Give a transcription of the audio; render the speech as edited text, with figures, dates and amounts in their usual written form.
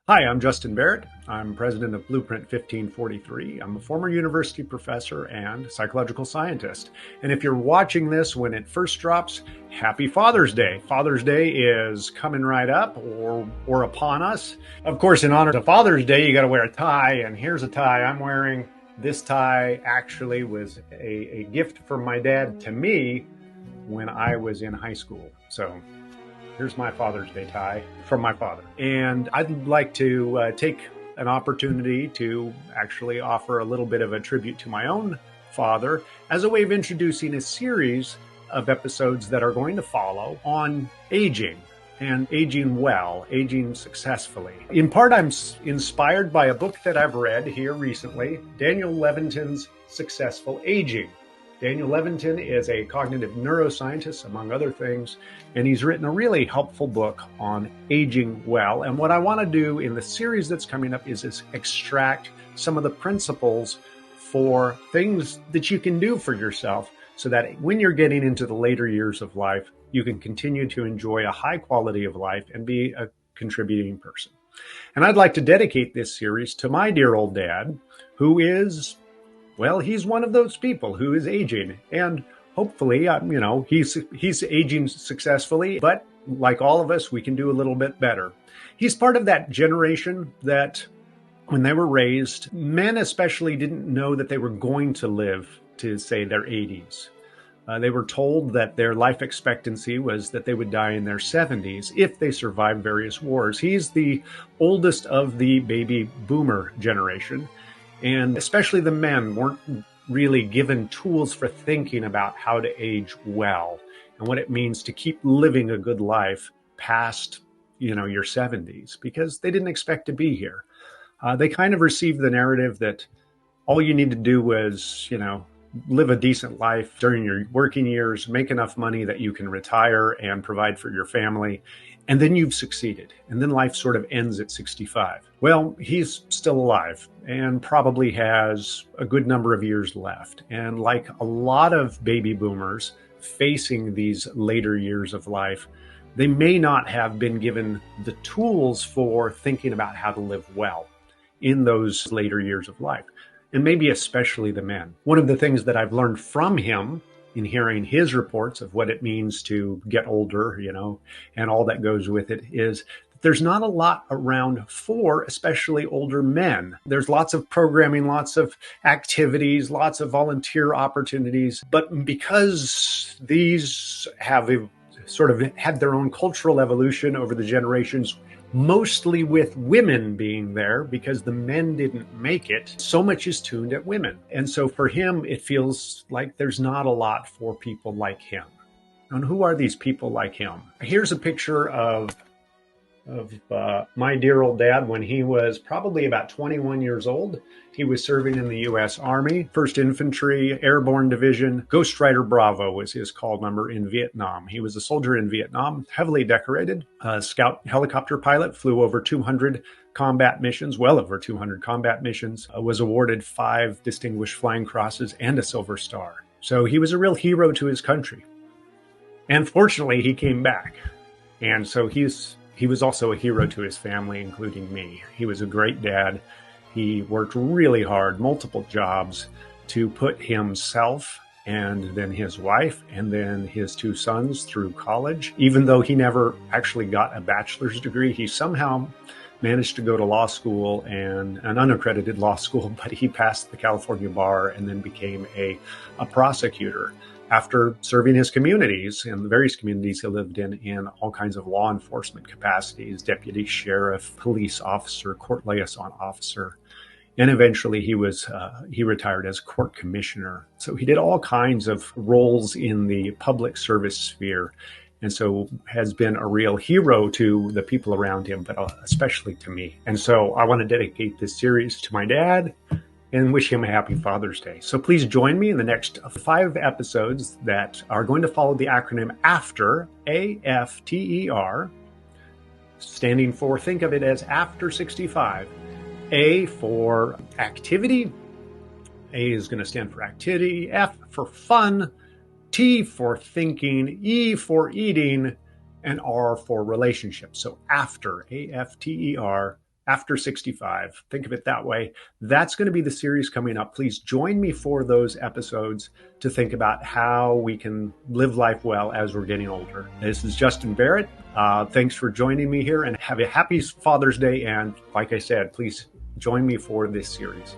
Hi, I'm Justin Barrett. I'm president of Blueprint 1543. I'm a former university professor and psychological scientist. And if you're watching this when it first drops, happy Father's Day. Father's Day is coming right up or upon us. Of course, in honor of Father's Day, you got to wear a tie. And here's a tie I'm wearing. This tie actually was a gift from my dad to me when I was in high school. So here's my Father's Day tie from my father. And I'd like to take an opportunity to actually offer a little bit of a tribute to my own father as a way of introducing a series of episodes that are going to follow on aging and aging well, aging successfully. In part, I'm inspired by a book that I've read here recently, Daniel Levitin's Successful Aging. Daniel Levitin is a cognitive neuroscientist, among other things, and he's written a really helpful book on aging well. And what I want to do in the series that's coming up is extract some of the principles for things that you can do for yourself so that when you're getting into the later years of life, you can continue to enjoy a high quality of life and be a contributing person. And I'd like to dedicate this series to my dear old dad, who is, well, he's one of those people who is aging, and hopefully, he's aging successfully, but like all of us, we can do a little bit better. He's part of that generation that when they were raised, men especially didn't know that they were going to live to, say, their 80s. They were told that their life expectancy was that they would die in their 70s if they survived various wars. He's the oldest of the baby boomer generation. And especially the men weren't really given tools for thinking about how to age well and what it means to keep living a good life past, your 70s, because they didn't expect to be here. They kind of received the narrative that all you need to do was, live a decent life during your working years, make enough money that you can retire and provide for your family, and then you've succeeded. And then life sort of ends at 65. Well, he's still alive and probably has a good number of years left. And like a lot of baby boomers facing these later years of life, they may not have been given the tools for thinking about how to live well in those later years of life. And maybe especially the men. One of the things that I've learned from him in hearing his reports of what it means to get older, and all that goes with it, is that there's not a lot around for especially older men. There's lots of programming, lots of activities, lots of volunteer opportunities. But because these have sort of had their own cultural evolution over the generations, mostly with women being there because the men didn't make it, so much is tuned at women. And so for him, it feels like there's not a lot for people like him. And who are these people like him? Here's a picture of my dear old dad when he was probably about 21 years old. He was serving in the U.S. Army, 1st Infantry Airborne Division. Ghost Rider Bravo was his call number in Vietnam. He was a soldier in Vietnam, heavily decorated, a scout helicopter pilot, flew over 200 combat missions, well over 200 combat missions, was awarded 5 Distinguished Flying Crosses and a Silver Star. So he was a real hero to his country. And fortunately, he came back. And so he was also a hero to his family, including me. He was a great dad. He worked really hard, multiple jobs, to put himself and then his wife and then his 2 sons through college. Even though he never actually got a bachelor's degree, he somehow managed to go to law school, and an unaccredited law school, but he passed the California bar and then became a prosecutor after serving his communities and the various communities he lived in all kinds of law enforcement capacities, deputy sheriff, police officer, court liaison officer. And eventually he retired as court commissioner. So he did all kinds of roles in the public service sphere. And so has been a real hero to the people around him, but especially to me. And so I want to dedicate this series to my dad and wish him a happy Father's Day. So please join me in the next 5 episodes that are going to follow the acronym AFTER, AFTER, standing for, think of it as after 65. A for activity. A is going to stand for activity. F for fun. T for thinking. E for eating. And R for relationships. So after, AFTER, after 65. Think of it that way. That's going to be the series coming up. Please join me for those episodes to think about how we can live life well as we're getting older. This is Justin Barrett. Thanks for joining me here, and have a happy Father's Day. And like I said, please join me for this series.